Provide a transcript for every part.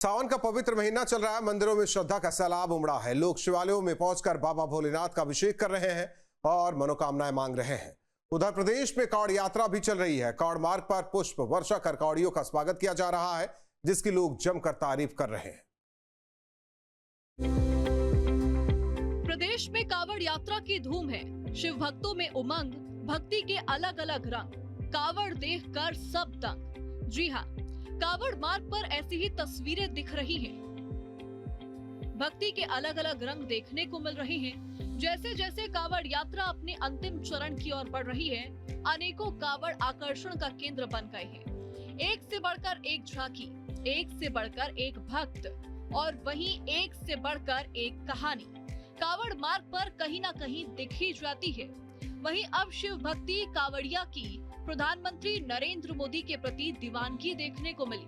सावन का पवित्र महीना चल रहा है। मंदिरों में श्रद्धा का सैलाब उमड़ा है। लोग शिवालयों में पहुंचकर बाबा भोलेनाथ का अभिषेक कर रहे हैं और मनोकामनाएं मांग रहे हैं। उधर प्रदेश में कांवड़ यात्रा भी चल रही है। कांवड़ मार्ग पर पुष्प वर्षा कर कांवड़ियों का स्वागत किया जा रहा है, जिसकी लोग जमकर तारीफ कर रहे हैं। प्रदेश में कांवड़ यात्रा की धूम है। शिव भक्तों में उमंग, भक्ति के अलग अलग रंग, कांवड़ देखकर सब दंग। जी हाँ, कांवड़ मार्ग पर ऐसी ही तस्वीरें दिख रही हैं। भक्ति के अलग अलग रंग देखने को मिल रहे हैं। जैसे जैसे कांवड़ यात्रा अपने अंतिम चरण की ओर बढ़ रही है, अनेकों कांवड़ आकर्षण का केंद्र बन गए हैं। एक से बढ़कर एक झांकी, एक से बढ़कर एक भक्त और वहीं एक से बढ़कर एक कहानी कांवड़ मार्ग पर कहीं न कहीं दिख ही जाती है। वहीं अब शिव भक्ति कांवड़िया की प्रधानमंत्री नरेंद्र मोदी के प्रति दीवानगी देखने को मिली।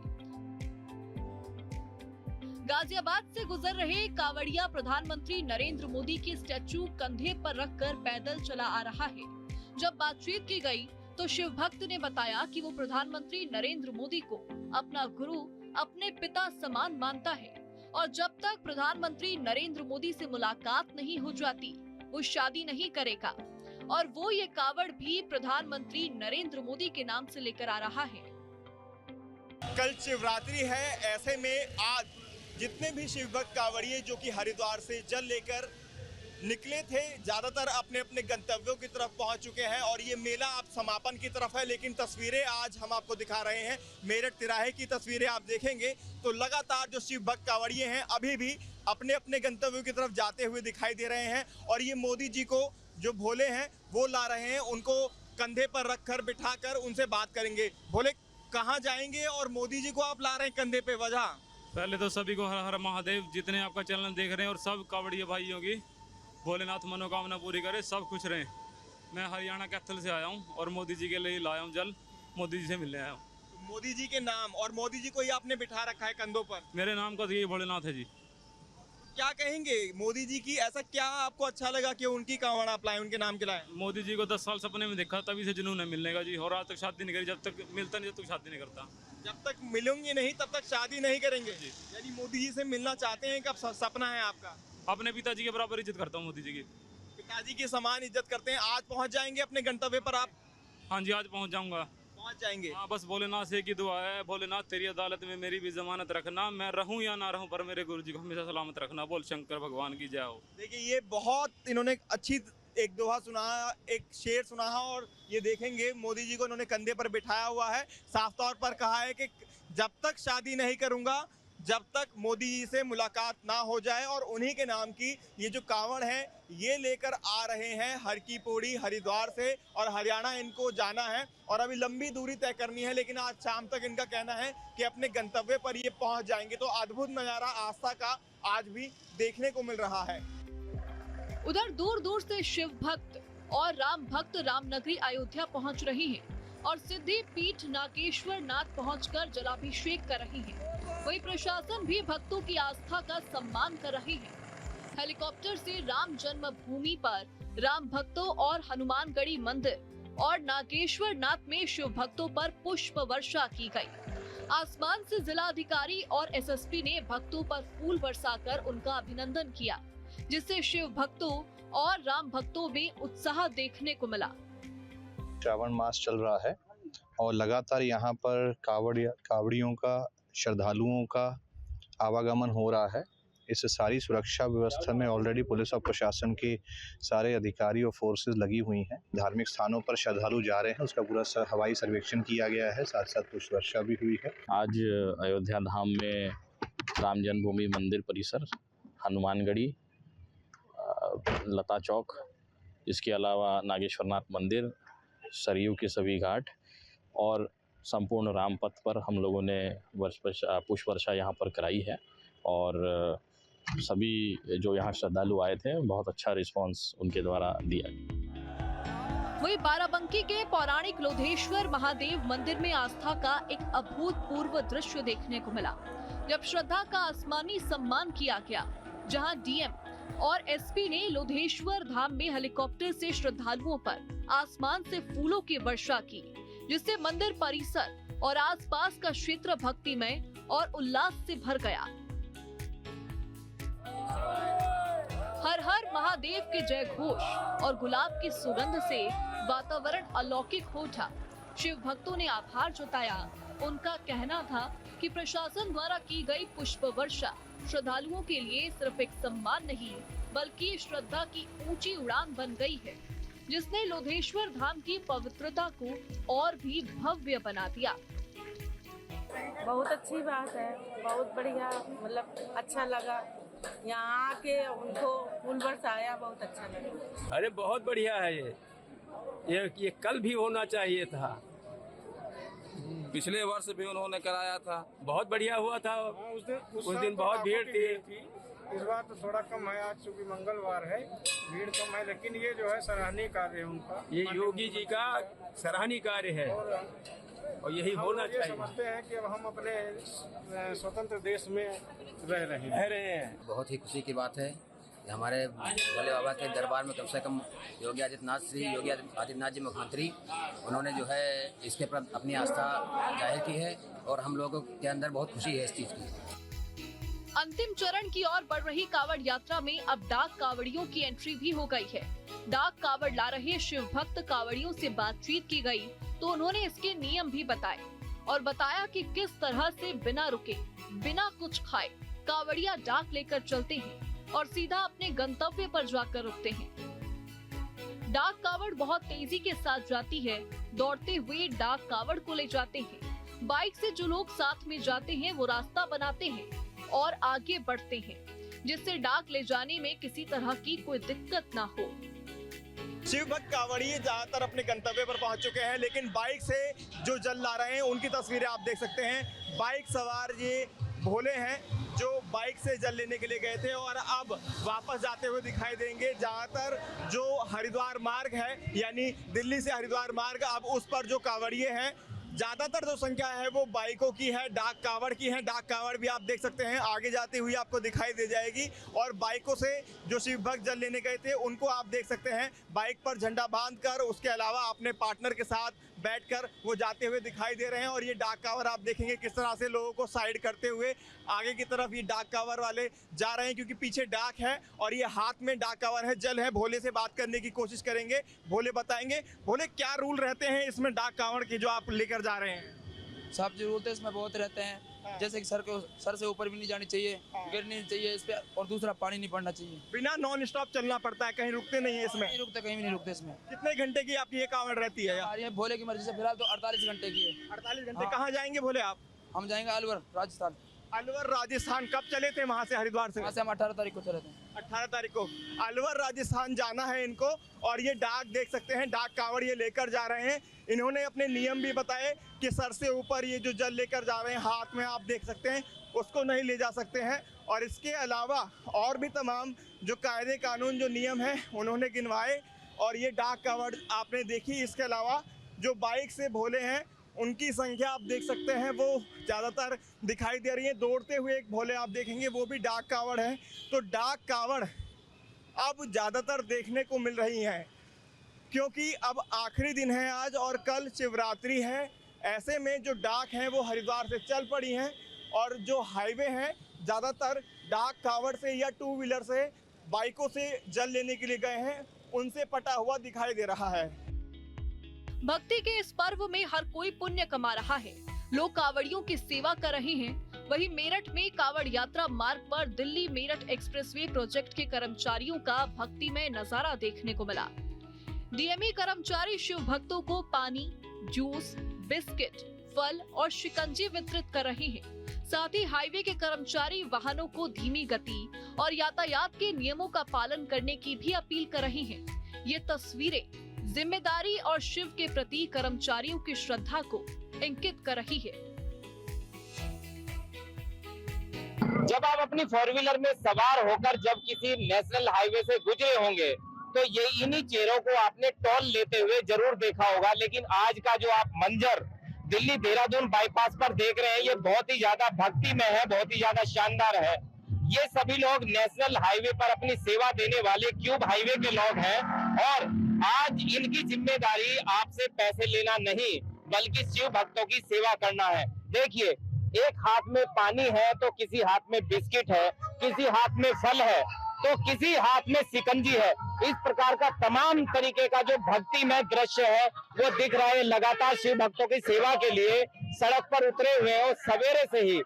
गाजियाबाद से गुजर रहे कांवड़िया प्रधानमंत्री नरेंद्र मोदी की स्टैचू कंधे पर रखकर पैदल चला आ रहा है। जब बातचीत की गई तो शिव भक्त ने बताया कि वो प्रधानमंत्री नरेंद्र मोदी को अपना गुरु, अपने पिता समान मानता है और जब तक प्रधानमंत्री नरेंद्र मोदी से मुलाकात नहीं हो जाती, वो शादी नहीं करेगा और वो ये कांवड़ भी प्रधानमंत्री नरेंद्र मोदी के नाम से लेकर आ रहा है। कल शिवरात्रि है, ऐसे में आज जितने भी शिव भक्त कांवड़िए जो कि हरिद्वार से जल लेकर निकले थे, ज्यादातर अपने अपने गंतव्यों की तरफ पहुंच चुके हैं और ये मेला अब समापन की तरफ है। लेकिन तस्वीरें आज हम आपको दिखा रहे हैं, मेरठ तिराहे की तस्वीरें आप देखेंगे तो लगातार जो शिव भक्त कांवड़िए हैं अभी भी अपने अपने गंतव्यों की तरफ जाते हुए दिखाई दे रहे हैं। और ये मोदी जी को जो भोले हैं वो ला रहे हैं, उनको कंधे पर रखकर बिठाकर उनसे बात करेंगे। भोले कहाँ जाएंगे और मोदी जी को आप ला रहे हैं कंधे पे, वजह? पहले तो सभी को हर हर महादेव, जितने आपका चैनल देख रहे हैं और सब कांवड़िया भाइयों की भोलेनाथ मनोकामना पूरी करे, सब खुश रहें। मैं हरियाणा कैथल से आया हूँ और मोदी जी के लिए लाया हूँ जल, मोदी जी से मिलने आया हूँ। मोदी जी के नाम और मोदी जी को ही आपने बिठा रखा है कंधों पर? मेरे नाम का तो ये भोलेनाथ है जी। क्या कहेंगे मोदी जी की, ऐसा क्या आपको अच्छा लगा कि उनकी कांवड़ आप लाए, उनके नाम के लाए? मोदी जी को 10 साल सपने में देखा, तभी से जुनून है मिलने का जी। और आज तक शादी नहीं करी, जब तक मिलता नहीं जब तक शादी नहीं करता। जब तक मिलेंगे नहीं तब तक शादी नहीं करेंगे जी। यानी मोदी जी से मिलना चाहते हैं, कब सपना है आपका? अपने पिताजी के बराबर इज्जत करता हूँ मोदी जी की। पिताजी के समान इज्जत करते हैं। आज पहुंच जाएंगे अपने गंतव्य पर आप? हाँ जी, आज पहुँच जाऊँगा। पहुंच जाएंगे? हाँ, बस भोलेनाथ से एक ही दुआ है, भोलेनाथ तेरी अदालत में मेरी भी जमानत रखना, मैं रहूं या ना रहूं पर मेरे गुरु जी को हमेशा सलामत रखना। बोल शंकर भगवान की जय हो। देखिए, ये बहुत इन्होंने अच्छी एक दोहा सुना, एक शेर सुना है और ये देखेंगे मोदी जी को इन्होंने कंधे पर बिठाया हुआ है। साफ तौर पर कहा है कि जब तक शादी नहीं करूंगा, जब तक मोदी जी से मुलाकात ना हो जाए। और उन्हीं के नाम की ये जो कांवड़ है ये लेकर आ रहे हैं हर की पौड़ी हरिद्वार से, और हरियाणा इनको जाना है और अभी लंबी दूरी तय करनी है। लेकिन आज शाम तक इनका कहना है कि अपने गंतव्य पर ये पहुंच जाएंगे। तो अद्भुत नज़ारा आस्था का आज भी देखने को मिल रहा है। उधर दूर दूर से शिव भक्त और राम भक्त रामनगरी अयोध्या पहुंच रहे हैं और सिद्धि पीठ नागेश्वर नाथ पहुंचकर जलाभिषेक कर रहे हैं। वहीं प्रशासन भी भक्तों की आस्था का सम्मान कर रही है। हेलीकॉप्टर से राम जन्मभूमि पर राम भक्तों और हनुमानगढ़ी मंदिर और नागेश्वर नाथ में शिव भक्तों पर पुष्प वर्षा की गई। आसमान से जिला अधिकारी और एसएसपी ने भक्तों पर फूल बरसाकर उनका अभिनंदन किया, जिससे शिव भक्तों और राम भक्तों में उत्साह देखने को मिला। श्रावण मास चल रहा है और लगातार यहाँ पर कावड़ियों का, श्रद्धालुओं का आवागमन हो रहा है। इस सारी सुरक्षा व्यवस्था में ऑलरेडी पुलिस और प्रशासन के सारे अधिकारी और फोर्सेस लगी हुई हैं। धार्मिक स्थानों पर श्रद्धालु जा रहे हैं, उसका पूरा हवाई सर्वेक्षण किया गया है, साथ साथ कुछ वर्षा भी हुई है। आज अयोध्या धाम में राम जन्मभूमि मंदिर परिसर, हनुमानगढ़ी, लता चौक, इसके अलावा नागेश्वरनाथ मंदिर, सरयू के सभी घाट और संपूर्ण राम पथ पर हम लोगों ने पुष्प वर्षा यहाँ पर कराई है। और सभी जो यहाँ श्रद्धालु आए थे, बहुत अच्छा रिस्पांस उनके द्वारा दिया। वहीं बाराबंकी के पौराणिक लोधेश्वर महादेव मंदिर में आस्था का एक अभूतपूर्व दृश्य देखने को मिला, जब श्रद्धा का आसमानी सम्मान किया गया, जहां डीएम और एसपी ने लोधेश्वर धाम में हेलीकॉप्टर से श्रद्धालुओं पर आसमान से फूलों की वर्षा की, जिससे मंदिर परिसर और आसपास का क्षेत्र भक्तिमय और उल्लास से भर गया। हर हर महादेव के जय घोष और गुलाब की सुगंध से वातावरण अलौकिक हो उठा। शिव भक्तों ने आभार जताया। उनका कहना था कि प्रशासन द्वारा की गई पुष्प वर्षा श्रद्धालुओं के लिए सिर्फ एक सम्मान नहीं बल्कि श्रद्धा की ऊंची उड़ान बन गई है, जिसने लोधेश्वर धाम की पवित्रता को और भी भव्य बना दिया। बहुत अच्छी बात है, बहुत बढ़िया, मतलब अच्छा लगा यहाँ आके उनको फूल बरसाया, बहुत अच्छा लगा। अरे बहुत बढ़िया है ये कल भी होना चाहिए था। पिछले वर्ष भी उन्होंने कराया था, बहुत बढ़िया हुआ था। उस दिन बहुत भीड़ थी। इस बार तो थोड़ा कम है, आज चूंकि मंगलवार है भीड़ कम है, लेकिन ये जो है सराहनीय कार्य है उनका। ये योगी जी का सराहनीय कार्य है और यही होना चाहिए। समझते हैं कि अब हम अपने स्वतंत्र देश में रह रहे हैं। बहुत ही खुशी की बात है कि हमारे भोले बाबा के दरबार में कम से कम योगी आदित्यनाथ जी मुख्यमंत्री, उन्होंने जो है इसके प्रति अपनी आस्था जाहिर की है और हम लोगों के अंदर बहुत खुशी है इस चीज़ की। अंतिम चरण की ओर बढ़ रही कावड़ यात्रा में अब डाक कावड़ियों की एंट्री भी हो गई है। डाक कावड़ ला रहे शिव भक्त कावड़ियों से बातचीत की गई तो उन्होंने इसके नियम भी बताए और बताया कि किस तरह से बिना रुके, बिना कुछ खाए कावड़िया डाक लेकर चलते हैं और सीधा अपने गंतव्य पर जाकर रुकते हैं। डाक कावड़ बहुत तेजी के साथ जाती है। दौड़ते हुए डाक कावड़ को ले जाते हैं। बाइक से जो लोग साथ में जाते हैं वो रास्ता बनाते हैं और आगे बढ़ते हैं, जिससे डाक ले जाने में किसी तरह की कोई दिक्कत ना हो। शिव भक्त कांवड़िए ज्यादातर अपने गंतव्य पर पहुंच चुके हैं, लेकिन बाइक से जो जल ला रहे हैं उनकी तस्वीरें आप देख सकते हैं। बाइक सवार ये भोले हैं जो बाइक से जल लेने के लिए गए थे और अब वापस जाते हुए दिखाई देंगे। ज्यादातर जो हरिद्वार मार्ग है, यानी दिल्ली से हरिद्वार मार्ग, अब उस पर जो कांवड़िए हैं, ज्यादातर जो संख्या है वो बाइकों की है, डाक कावड़ की है। डाक कावड़ भी आप देख सकते हैं आगे जाती हुई आपको दिखाई दे जाएगी। और बाइकों से जो शिव भक्त जल लेने गए थे उनको आप देख सकते हैं बाइक पर झंडा बांधकर, उसके अलावा अपने पार्टनर के साथ बैठकर वो जाते हुए दिखाई दे रहे हैं। और ये डाक कावड़ आप देखेंगे किस तरह से लोगों को साइड करते हुए आगे की तरफ ये डाक कावड़ वाले जा रहे हैं, क्योंकि पीछे डाक है और ये हाथ में डाक कावड़ है, जल है। भोले से बात करने की कोशिश करेंगे, भोले बताएंगे। भोले, क्या रूल रहते हैं इसमें डाक कावड़ के जो आप लेकर जा रहे हैं? सब जो रूल इसमें बहुत रहते हैं। जैसे कि सर से ऊपर भी नहीं जानी चाहिए, गिरनी नहीं चाहिए इस पे, और दूसरा पानी नहीं पड़ना चाहिए। बिना नॉन स्टॉप चलना पड़ता है, कहीं रुकते नहीं है इसमें? नहीं रुकते, कहीं भी नहीं रुकते इसमें। कितने घंटे की आपकी ये कावड़ रहती है यार? ये भोले की मर्जी से फिलहाल तो 48 घंटे की है। 48 घंटे। कहाँ जाएंगे भोले आप? हम जाएंगे अलवर, राजस्थान। अलवर राजस्थान। कब चले थे वहाँ से, हरिद्वार से? वहाँ से हम 18 तारीख को चले थे। 18 तारीख को अलवर राजस्थान जाना है इनको। और ये डाक देख सकते हैं, डाक कावड़ ये लेकर जा रहे हैं। इन्होंने अपने नियम भी बताए कि सर से ऊपर ये जो जल लेकर जा रहे हैं हाथ में, आप देख सकते हैं, उसको नहीं ले जा सकते हैं। और इसके अलावा और भी तमाम जो कायदे कानून जो नियम हैं उन्होंने गिनवाए। और ये डाक कावड़ आपने देखी। इसके अलावा जो बाइक से भोले हैं उनकी संख्या आप देख सकते हैं वो ज़्यादातर दिखाई दे रही है। दौड़ते हुए एक भोले आप देखेंगे, वो भी डाक कावड़ है। तो डाक कावड़ अब ज़्यादातर देखने को मिल रही हैं, क्योंकि अब आखिरी दिन है आज और कल शिवरात्रि है। ऐसे में जो डाक हैं वो हरिद्वार से चल पड़ी हैं और जो हाईवे हैं ज़्यादातर डाक कावड़ से या टू व्हीलर से, बाइकों से जल लेने के लिए गए हैं, उनसे पटा हुआ दिखाई दे रहा है। भक्ति के इस पर्व में हर कोई पुण्य कमा रहा है। लोग कावड़ियों की सेवा कर रहे हैं। वहीं मेरठ में कावड़ यात्रा मार्ग पर दिल्ली मेरठ एक्सप्रेसवे प्रोजेक्ट के कर्मचारियों का भक्तिमय नजारा देखने को मिला। डीएमई कर्मचारी शिव भक्तों को पानी, जूस, बिस्किट, फल और शिकंजी वितरित कर रहे हैं। साथ ही हाईवे के कर्मचारी वाहनों को धीमी गति और यातायात के नियमों का पालन करने की भी अपील कर रहे हैं। ये तस्वीरें जिम्मेदारी और शिव के प्रति कर्मचारियों की श्रद्धा को इंगित कर रही है। जब आप अपनी 4 व्हीलर में सवार होकर जब किसी नेशनल हाईवे से गुजरे होंगे तो ये इन्हीं चेहरों को आपने टोल लेते हुए जरूर देखा होगा। लेकिन आज का जो आप मंजर दिल्ली देहरादून बाईपास पर देख रहे हैं ये बहुत ही ज्यादा भक्तिमय है, बहुत ही ज्यादा शानदार है। ये सभी लोग नेशनल हाईवे पर अपनी सेवा देने वाले क्यूब हाईवे के लोग हैं और आज इनकी जिम्मेदारी आपसे पैसे लेना नहीं बल्कि शिव भक्तों की सेवा करना है। देखिए एक हाथ में पानी है तो किसी हाथ में बिस्किट है, किसी हाथ में फल है तो किसी हाथ में सिकंजी है। इस प्रकार का तमाम तरीके का जो भक्तिमय दृश्य है वो दिख रहा है। लगातार शिव भक्तों की सेवा के लिए सड़क पर उतरे हुए हैं और सवेरे से ही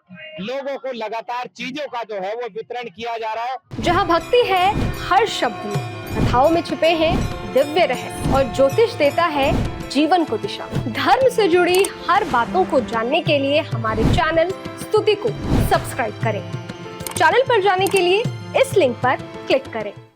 लोगों को लगातार चीजों का जो है वो वितरण किया जा रहा है। जहाँ भक्ति है हर शब्द में, कथाओं में छुपे हैं दिव्य रहस्य और ज्योतिष देता है जीवन को दिशा। धर्म से जुड़ी हर बातों को जानने के लिए हमारे चैनल स्तुति को सब्सक्राइब करें। चैनल पर जाने के लिए इस लिंक पर क्लिक करें।